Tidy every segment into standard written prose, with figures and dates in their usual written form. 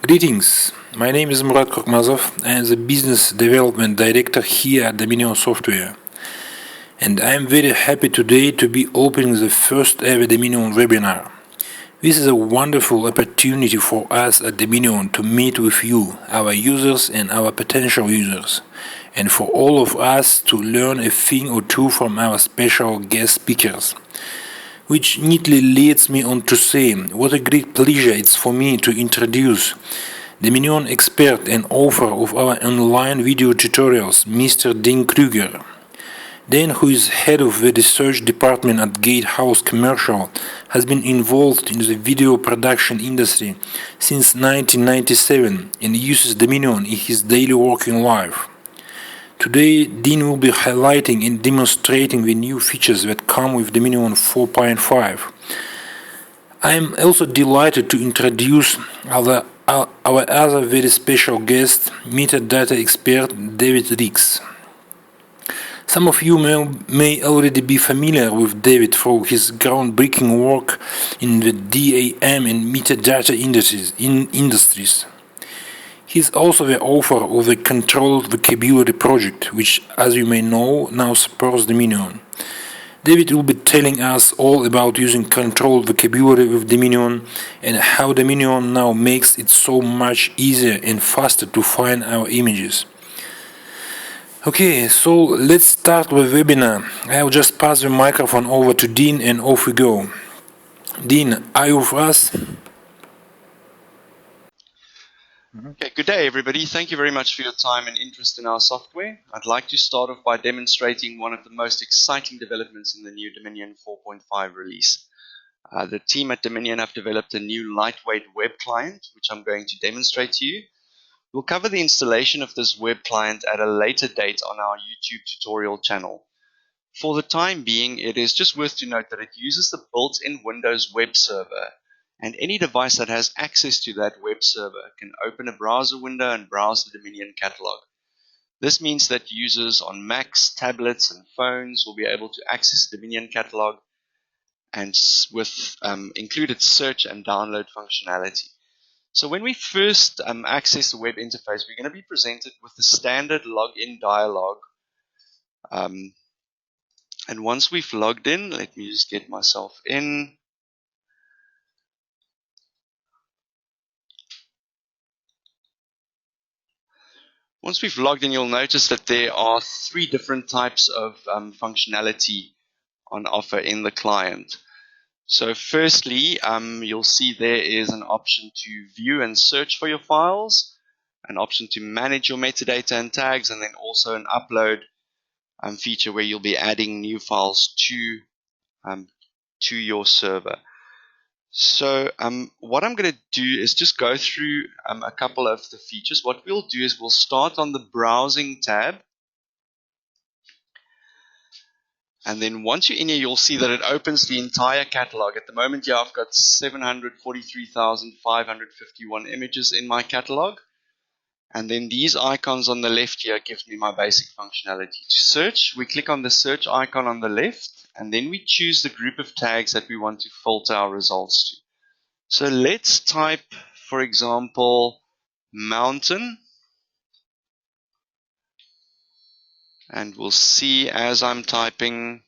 Greetings, my name is Murat Korkmazov. I am the Business Development Director here at Daminion Software. And I am very happy today to be opening the first ever Daminion webinar. This is a wonderful opportunity for us at Daminion to meet with you, our users and our potential users, and for all of us to learn a thing or two from our special guest speakers. Which neatly leads me on to say what a great pleasure it's for me to introduce Daminion expert and author of our online video tutorials, Mr. Dean Kruger. Dan, who is head of the research department at Gatehouse Commercial, has been involved in the video production industry since 1997 and uses Daminion in his daily working life. Today, Dean will be highlighting and demonstrating the new features that come with Daminion 4.5. I am also delighted to introduce our other very special guest, metadata expert David Riecks. Some of you may already be familiar with David through his groundbreaking work in the DAM and metadata industries. He is also the author of the Controlled Vocabulary project, which, as you may know, now supports Daminion. David will be telling us all about using controlled vocabulary with Daminion and how Daminion now makes it so much easier and faster to find our images. Okay, so let's start the webinar. I'll just pass the microphone over to Dean and off we go. Dean, are you with us? Okay, good day everybody. Thank you very much for your time and interest in our software. I'd like to start off by demonstrating one of the most exciting developments in the new Daminion 4.5 release. The team at Daminion have developed a new lightweight web client, which I'm going to demonstrate to you. We'll cover the installation of this web client at a later date on our YouTube tutorial channel. For the time being, it is just worth to note that it uses the built-in Windows web server, and any device that has access to that web server can open a browser window and browse the Daminion catalog. This means that users on Macs, tablets, and phones will be able to access the Daminion catalog and with included search and download functionality. So when we first access the web interface, we're going to be presented with the standard login dialog. And once we've logged in, let me just get myself in. Once we've logged in, you'll notice that there are three different types of functionality on offer in the client. So firstly, you'll see there is an option to view and search for your files, an option to manage your metadata and tags, and then also an upload feature where you'll be adding new files to your server. So what I'm going to do is just go through a couple of the features. What we'll do is we'll start on the browsing tab. And then once you're in here, you'll see that it opens the entire catalog. At the moment here, I've got 743,551 images in my catalog. And then these icons on the left here gives me my basic functionality. To search, we click on the search icon on the left, and then we choose the group of tags that we want to filter our results to. So let's type, for example, mountain. And we'll see as I'm typing,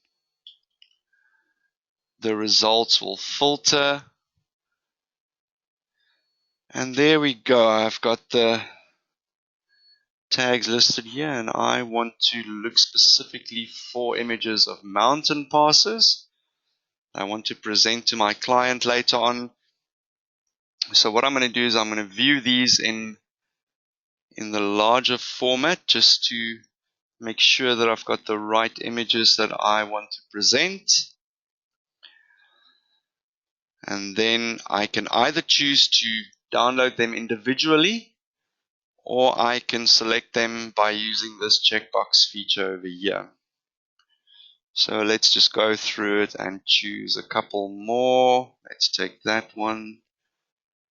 the results will filter. And there we go. I've got the tags listed here, and I want to look specifically for images of mountain passes. I want to present to my client later on. So what I'm going to do is I'm going to view these in the larger format just to make sure that I've got the right images that I want to present. And then I can either choose to download them individually, or I can select them by using this checkbox feature over here. So let's just go through it and choose a couple more. Let's take that one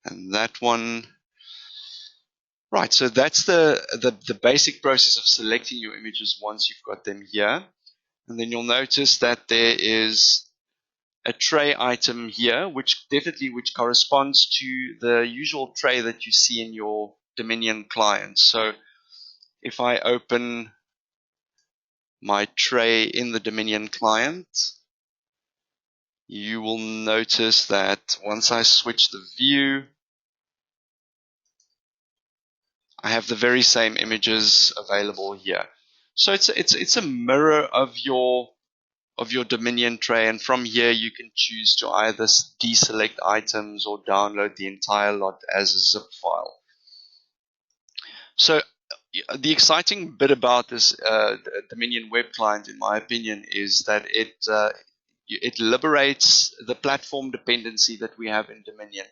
and that one. Right, so that's the basic process of selecting your images once you've got them here. And then you'll notice that there is a tray item here, which corresponds to the usual tray that you see in your Dominion client. So if I open my tray in the Dominion client, you will notice that once I switch the view, I have the very same images available here. So it's a mirror of your Dominion tray, and from here you can choose to either deselect items or download the entire lot as a zip file. So the exciting bit about this Dominion web client, in my opinion, is that it liberates the platform dependency that we have in Dominion.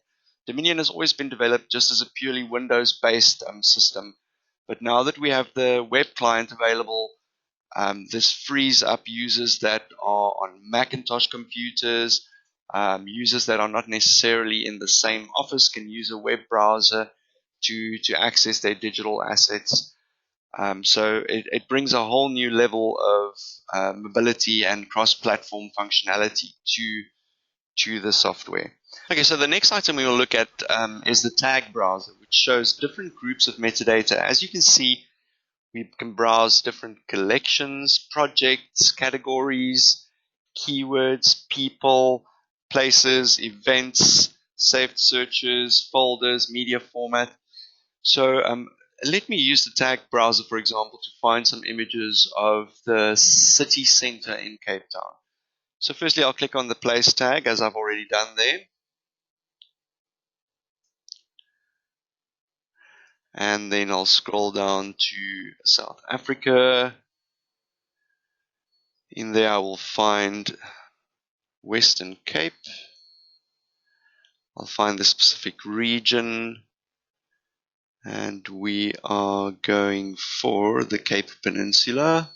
Dominion has always been developed just as a purely Windows-based system, but now that we have the web client available, this frees up users that are on Macintosh computers, users that are not necessarily in the same office can use a web browser to access their digital assets. So it brings a whole new level of mobility and cross-platform functionality to the software. Okay, so the next item we will look at is the tag browser, which shows different groups of metadata. As you can see, we can browse different collections, projects, categories, keywords, people, places, events, saved searches, folders, media format. So let me use the tag browser, for example, to find some images of the city center in Cape Town. So firstly, I'll click on the place tag, as I've already done there. And then I'll scroll down to South Africa. In there I will find Western Cape. I'll find the specific region. And we are going for the Cape Peninsula.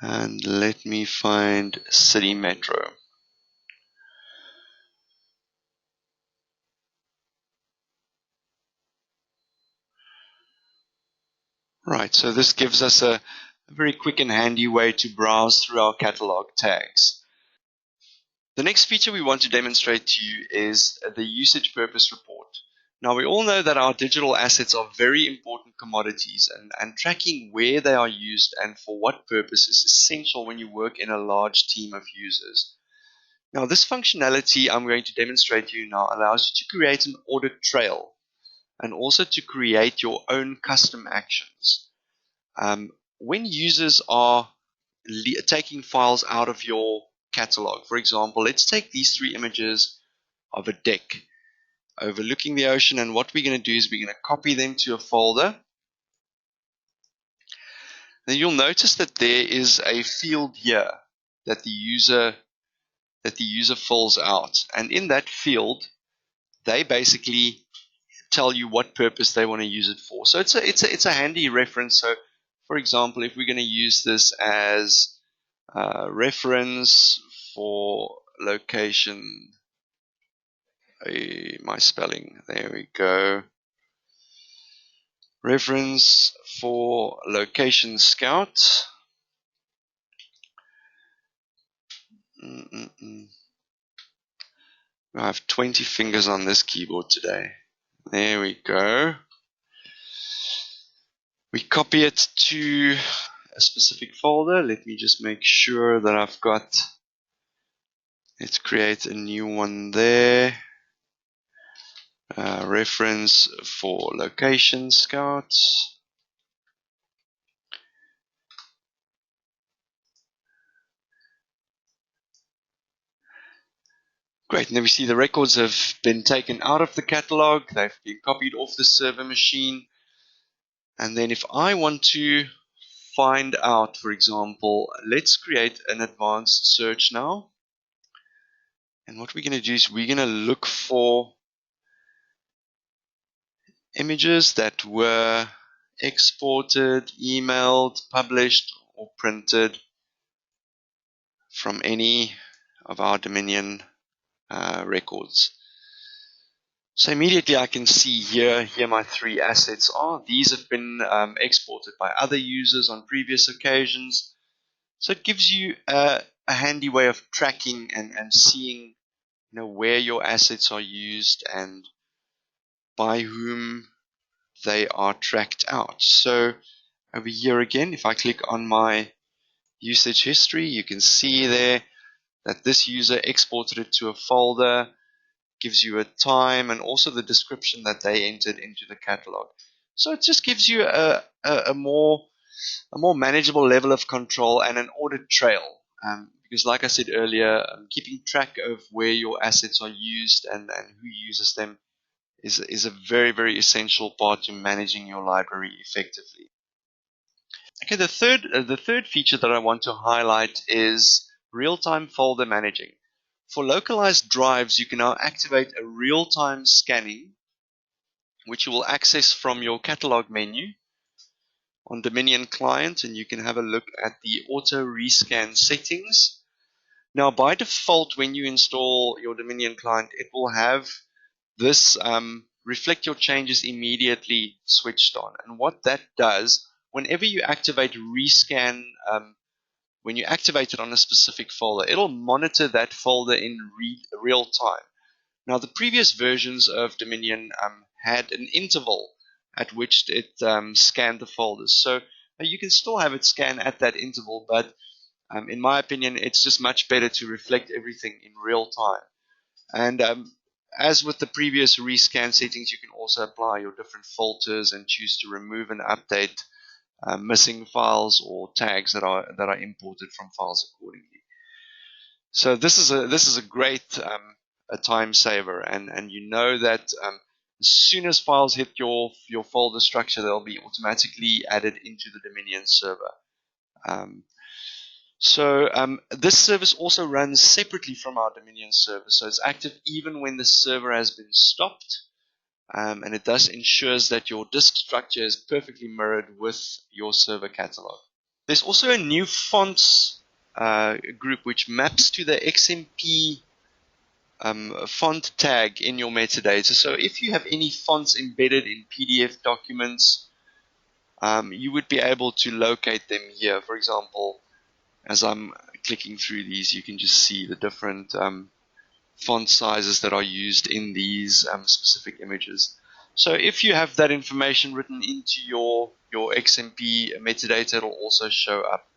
And let me find City Metro. Right, so this gives us a very quick and handy way to browse through our catalog tags. The next feature we want to demonstrate to you is the usage purpose report. Now, we all know that our digital assets are very important commodities, and tracking where they are used and for what purpose is essential when you work in a large team of users. Now, this functionality I'm going to demonstrate to you now allows you to create an audit trail and also to create your own custom actions. When users are taking files out of your catalog, for example, let's take these three images of a deck overlooking the ocean, and what we're going to do is we're going to copy them to a folder. Then you'll notice that there is a field here that the user fills out, and in that field they basically tell you what purpose they want to use it for. So it's a handy reference. So for example, if we're going to use this as reference for location, my spelling, there we go. Reference for location scout. I have 20 fingers on this keyboard today. There we go. We copy it to a specific folder. Let me just make sure that I've got, let's create a new one there. Reference for location scout. Great, and then we see the records have been taken out of the catalog. They've been copied off the server machine. And then if I want to find out, for example, let's create an advanced search now. And what we're going to do is we're going to look for images that were exported, emailed, published, or printed from any of our Dominion records. So immediately I can see here my three assets are. These have been exported by other users on previous occasions. So it gives you a a handy way of tracking and seeing, where your assets are used and by whom they are tracked out. So over here again, if I click on my usage history, you can see there that this user exported it to a folder, gives you a time and also the description that they entered into the catalog. So it just gives you a more manageable level of control and an audit trail. Because like I said earlier, keeping track of where your assets are used and who uses them is a very, very essential part to managing your library effectively. Okay, the third feature that I want to highlight is real-time folder managing. For localized drives, you can now activate a real-time scanning, which you will access from your catalog menu on Daminion client, and you can have a look at the auto-rescan settings. Now, by default, when you install your Daminion client, it will have this reflect your changes immediately switched on. And what that does, whenever you activate rescan, when you activate it on a specific folder, it'll monitor that folder in real time. Now, the previous versions of Daminion had an interval at which it scanned the folders. So you can still have it scan at that interval, but in my opinion, it's just much better to reflect everything in real time. And as with the previous rescan settings, you can also apply your different filters and choose to remove and update missing files or tags that are imported from files accordingly. So this is a great a time saver, and you know that as soon as files hit your folder structure, they'll be automatically added into the Daminion server. This service also runs separately from our Daminion server, so it's active even when the server has been stopped, and it thus ensures that your disk structure is perfectly mirrored with your server catalog. There's also a new fonts group which maps to the XMP font tag in your metadata. So if you have any fonts embedded in PDF documents, you would be able to locate them here. For example, as I'm clicking through these, you can just see the different font sizes that are used in these specific images. So if you have that information written into your XMP metadata, it will also show up.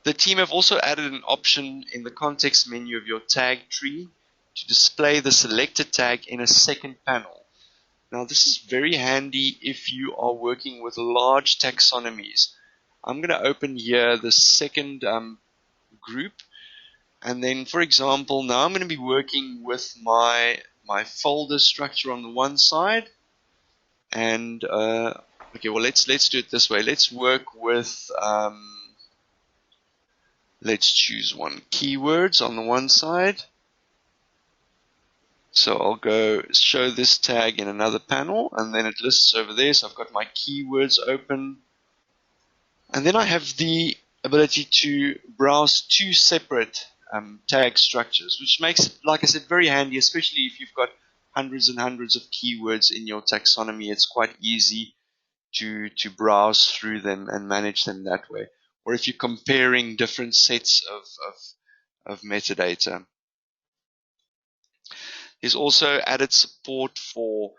The team have also added an option in the context menu of your tag tree to display the selected tag in a second panel. Now this is very handy if you are working with large taxonomies. I'm going to open here the second group, and then for example now I'm going to be working with my folder structure on the one side, and okay, well let's do it this way. Let's work with let's choose one, keywords on the one side. So I'll go show this tag in another panel, and then it lists over there. So I've got my keywords open, and then I have the ability to browse two separate tag structures, which makes it, like I said, very handy, especially if you've got hundreds and hundreds of keywords in your taxonomy. It's quite easy to browse through them and manage them that way. Or if you're comparing different sets of metadata. There's also added support for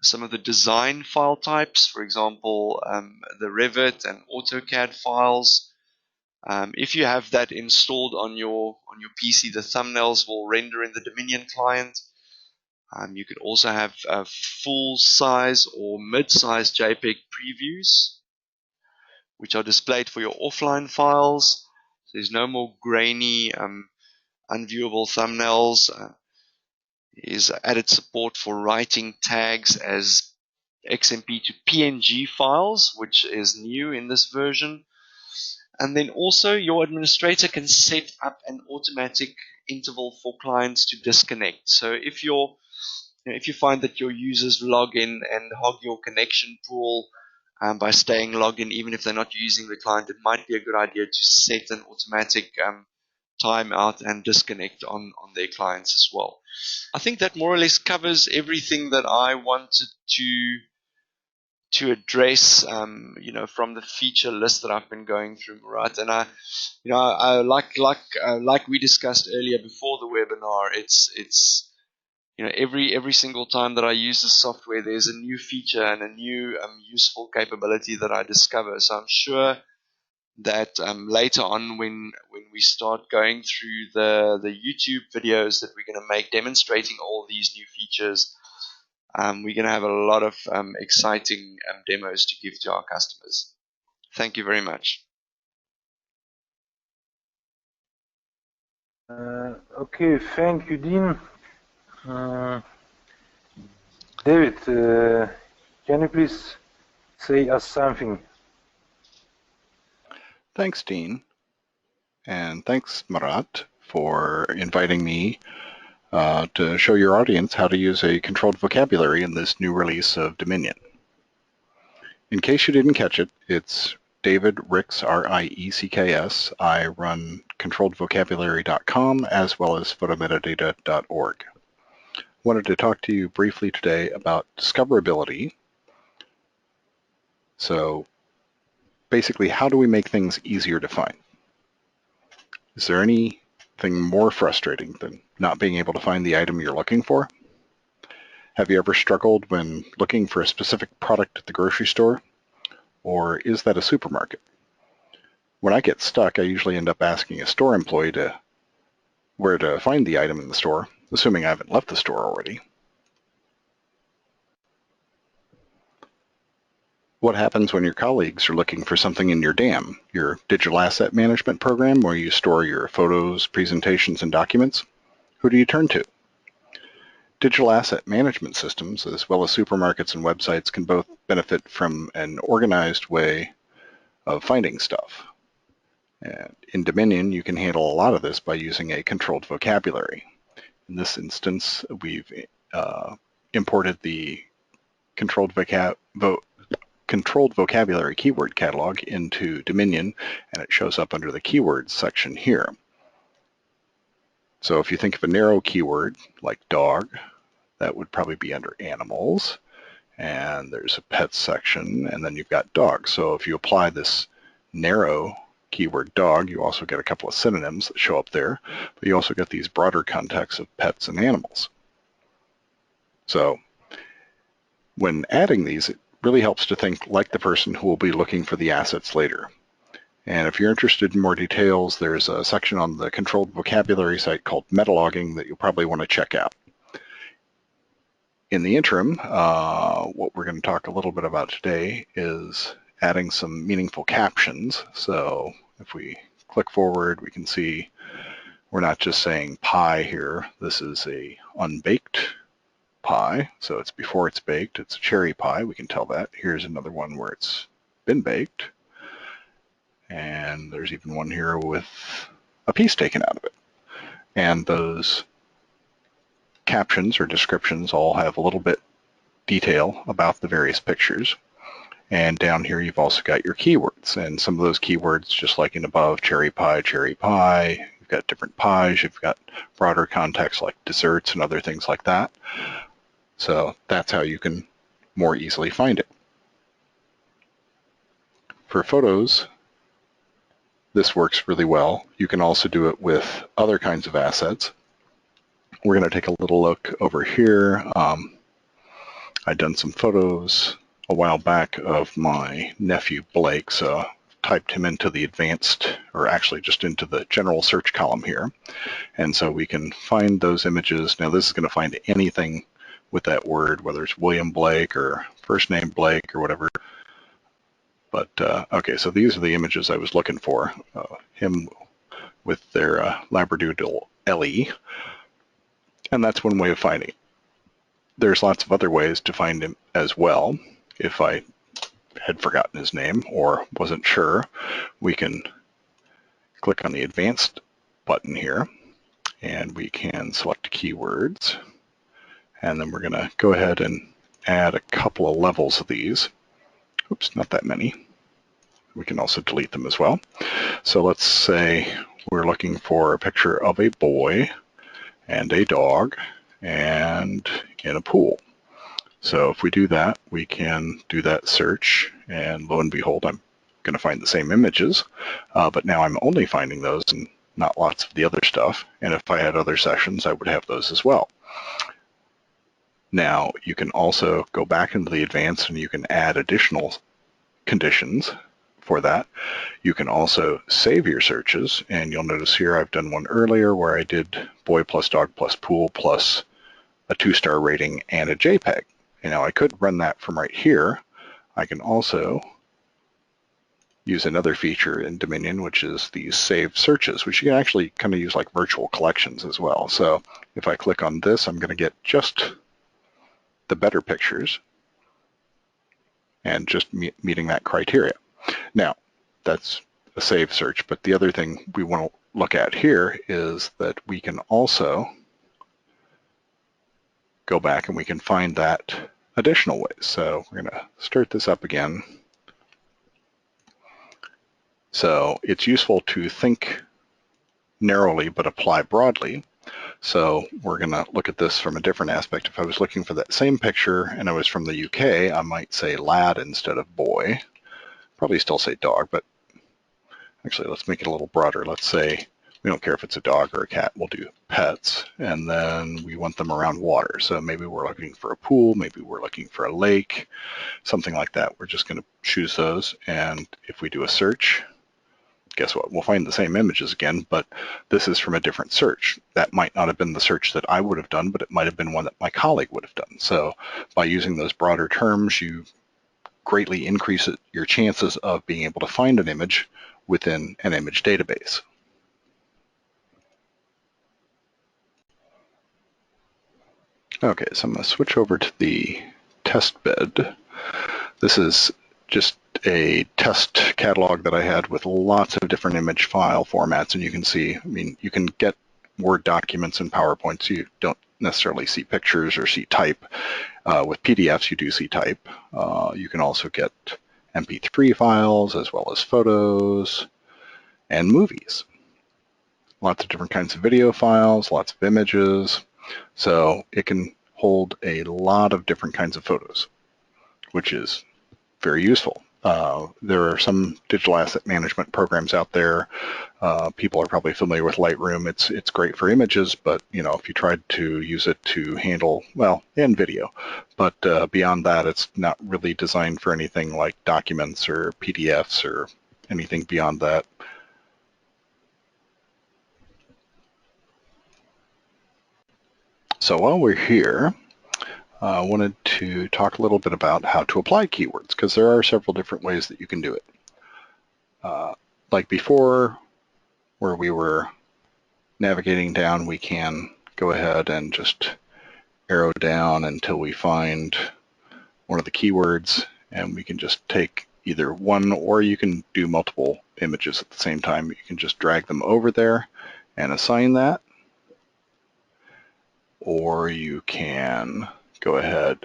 some of the design file types, for example, the Revit and AutoCAD files. If you have that installed on your PC, the thumbnails will render in the Daminion client. You can also have full-size or mid-size JPEG previews, which are displayed for your offline files. So there's no more grainy, unviewable thumbnails. Is added support for writing tags as XMP to PNG files, which is new in this version. And then also your administrator can set up an automatic interval for clients to disconnect. So if you find that your users log in and hog your connection pool by staying logged in, even if they're not using the client, it might be a good idea to set an automatic timeout and disconnect on their clients as well. I think that more or less covers everything that I wanted to address, from the feature list that I've been going through, right? And I like we discussed earlier before the webinar, it's every single time that I use the software, there's a new feature and a new useful capability that I discover. So I'm sure that later on, when we start going through the YouTube videos that we're going to make demonstrating all these new features, we're going to have a lot of exciting demos to give to our customers. Thank you very much. Okay, thank you, Dean. David, can you please say us something? Thanks, Dean. And thanks, Marat, for inviting me to show your audience how to use a controlled vocabulary in this new release of Dominion. In case you didn't catch it, it's David Riecks, R-I-E-C-K-S. I run controlledvocabulary.com as well as photometadata.org. Wanted to talk to you briefly today about discoverability. So basically, how do we make things easier to find? Is there anything more frustrating than not being able to find the item you're looking for? Have you ever struggled when looking for a specific product at the grocery store? Or is that a supermarket? When I get stuck, I usually end up asking a store employee where to find the item in the store, assuming I haven't left the store already. What happens when your colleagues are looking for something in your DAM, your digital asset management program, where you store your photos, presentations, and documents? Who do you turn to? Digital asset management systems, as well as supermarkets and websites, can both benefit from an organized way of finding stuff. And in Dominion, you can handle a lot of this by using a controlled vocabulary. In this instance, we've imported the controlled vocabulary keyword catalog into Dominion, and it shows up under the keywords section here. So if you think of a narrow keyword like dog, that would probably be under animals, and there's a pets section, and then you've got dogs. So if you apply this narrow keyword dog, you also get a couple of synonyms that show up there, but you also get these broader contexts of pets and animals. So when adding these, it really helps to think like the person who will be looking for the assets later. And if you're interested in more details, there's a section on the controlled vocabulary site called metalogging that you'll probably want to check out. In the interim, what we're going to talk a little bit about today is adding some meaningful captions. So if we click forward, we can see we're not just saying pie here. This is a unbaked pie, so it's before it's baked. It's a cherry pie, we can tell that. Here's another one where it's been baked. And there's even one here with a piece taken out of it. And those captions or descriptions all have a little bit detail about the various pictures. And down here you've also got your keywords, and some of those keywords, just like in above, cherry pie, you've got different pies, you've got broader context like desserts and other things like that. So that's how you can more easily find it. For photos, this works really well. You can also do it with other kinds of assets. We're going to take a little look over here. I've done some photos a while back of my nephew Blake, so typed him into the advanced, or actually just into the general search column here. And so we can find those images. Now this is going to find anything with that word, whether it's William Blake or first name Blake or whatever. But okay, so these are the images I was looking for. Him with their Labradoodle Ellie. And that's one way of finding it. There's lots of other ways to find him as well. If I had forgotten his name or wasn't sure, we can click on the advanced button here and we can select keywords. And then we're going to go ahead and add a couple of levels of these. Oops, not that many. We can also delete them as well. So let's say we're looking for a picture of a boy and a dog and in a pool. So if we do that, we can do that search, and lo and behold, I'm going to find the same images, but now I'm only finding those and not lots of the other stuff. And if I had other sessions, I would have those as well. Now, you can also go back into the advanced and you can add additional conditions for that. You can also save your searches, and you'll notice here I've done one earlier where I did boy plus dog plus pool plus a 2-star rating and a JPEG. And now I could run that from right here. I can also use another feature in Daminion, which is these saved searches, which you can actually kind of use like virtual collections as well. So if I click on this, I'm going to get just the better pictures and just meeting that criteria. Now, that's a saved search, but the other thing we want to look at here is that we can also go back and we can find that additional ways. So we're going to start this up again. So it's useful to think narrowly but apply broadly. So we're going to look at this from a different aspect. If I was looking for that same picture and I was from the UK, I might say lad instead of boy. Probably still say dog, but actually let's make it a little broader. Let's say we don't care if it's a dog or a cat, we'll do pets, and then we want them around water. So maybe we're looking for a pool, maybe we're looking for a lake, something like that. We're just going to choose those, and if we do a search, guess what? We'll find the same images again, but this is from a different search. That might not have been the search that I would have done, but it might have been one that my colleague would have done. So by using those broader terms, you greatly increase your chances of being able to find an image within an image database. Okay, so I'm going to switch over to the test bed. This is just a test catalog that I had with lots of different image file formats, and you can see, I mean, you can get Word documents and PowerPoints. You don't necessarily see pictures or see type. With PDFs, you do see type. You can also get MP3 files as well as photos and movies. Lots of different kinds of video files, lots of images. So it can hold a lot of different kinds of photos, which is very useful. There are some digital asset management programs out there. People are probably familiar with Lightroom. It's great for images, but you know, if you tried to use it to handle, well, and video, but beyond that, it's not really designed for anything like documents or PDFs or anything beyond that. So while we're here, I wanted to talk a little bit about how to apply keywords, because there are several different ways that you can do it. Like before, where we were navigating down, we can go ahead and just arrow down until we find one of the keywords, and we can just take either one, or you can do multiple images at the same time. You can just drag them over there and assign that, or you can go ahead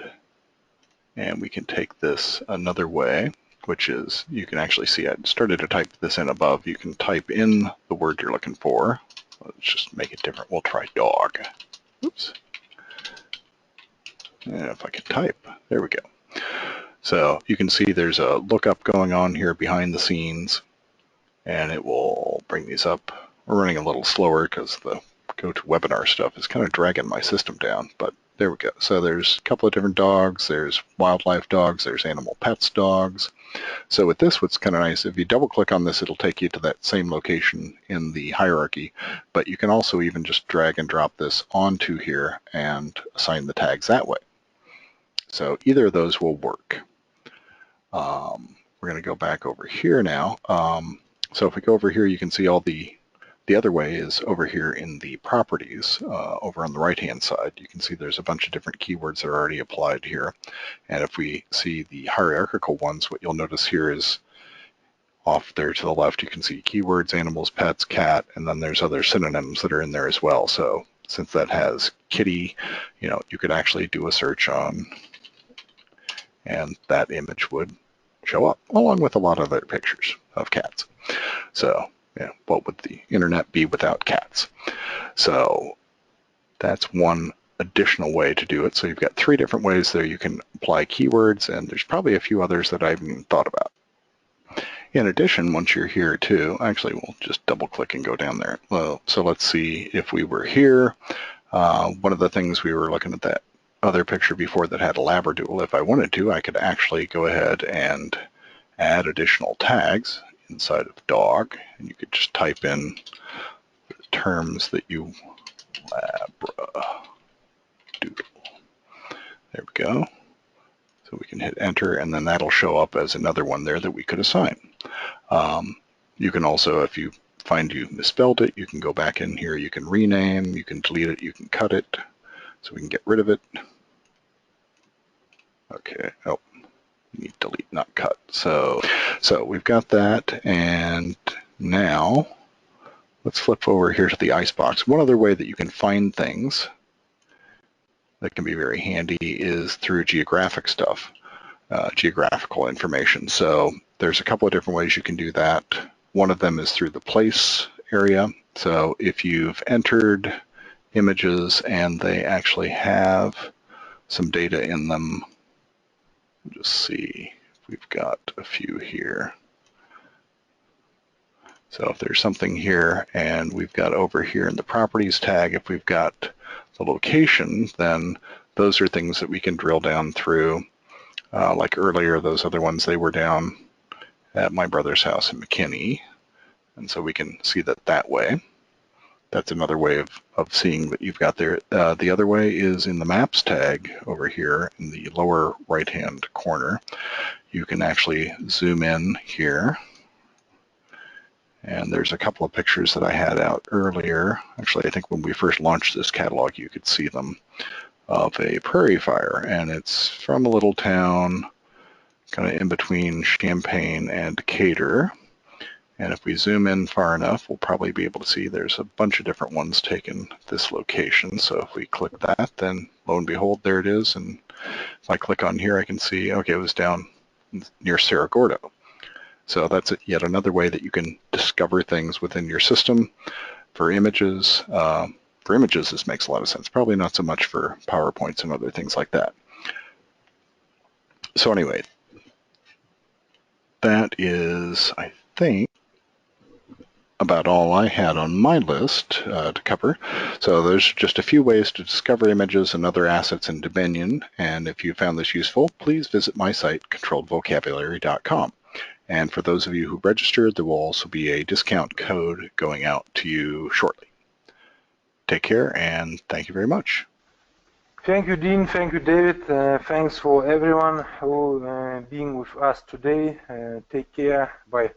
and we can take this another way, which is you can actually see I started to type this in above. You can type in the word you're looking for. Let's just make it different. We'll try dog. Oops. And if I can type, there we go. So you can see there's a lookup going on here behind the scenes, and it will bring these up. We're running a little slower because the GoToWebinar stuff is kind of dragging my system down, but there we go. So there's a couple of different dogs. There's wildlife dogs. There's animal pets dogs. So with this, what's kind of nice, if you double click on this, it'll take you to that same location in the hierarchy, but you can also even just drag and drop this onto here and assign the tags that way. So either of those will work. We're going to go back over here now. So if we go over here, you can see all the other way is over here in the properties, over on the right-hand side. You can see there's a bunch of different keywords that are already applied here. And if we see the hierarchical ones, what you'll notice here is off there to the left, you can see keywords, animals, pets, cat, and then there's other synonyms that are in there as well. So since that has kitty, you know, you could actually do a search on, and that image would show up along with a lot of other pictures of cats. So yeah, what would the internet be without cats? So that's one additional way to do it. So you've got 3 different ways there you can apply keywords, and there's probably a few others that I haven't even thought about. In addition, once you're here too, actually we'll just double click and go down there. Well, so let's see if we were here. One of the things we were looking at that other picture before that had a Labradoodle. If I wanted to, I could actually go ahead and add additional tags inside of dog, and you could just type in the terms that you Labradoodle. There we go. So we can hit enter, and then that'll show up as another one there that we could assign. You can also, if you find you misspelled it, you can go back in here, you can rename, you can delete it, you can cut it, so we can get rid of it. Okay, oh, you need delete, not cut. So we've got that, and now let's flip over here to the icebox. One other way that you can find things that can be very handy is through geographic stuff, geographical information. So there's a couple of different ways you can do that. One of them is through the place area. So if you've entered images and they actually have some data in them, just see if we've got a few here. So if there's something here and we've got over here in the properties tag, if we've got the location, then those are things that we can drill down through. Like earlier, those other ones, they were down at my brother's house in McKinney. And so we can see that way. That's another way of seeing that you've got there. The other way is in the maps tag over here in the lower right-hand corner. You can actually zoom in here. And there's a couple of pictures that I had out earlier. Actually, I think when we first launched this catalog, you could see them, of a prairie fire. And it's from a little town kind of in between Champaign and Decatur. And if we zoom in far enough, we'll probably be able to see there's a bunch of different ones taken this location. So if we click that, then lo and behold, there it is. And if I click on here, I can see, okay, it was down near Cerro Gordo. So that's yet another way that you can discover things within your system. For images, this makes a lot of sense. Probably not so much for PowerPoints and other things like that. So anyway, that is, I think, about all I had on my list to cover. So there's just a few ways to discover images and other assets in Dominion. And if you found this useful, please visit my site, controlledvocabulary.com. And for those of you who registered, there will also be a discount code going out to you shortly. Take care, and thank you very much. Thank you, Dean. Thank you, David. Thanks for everyone who being with us today. Take care. Bye.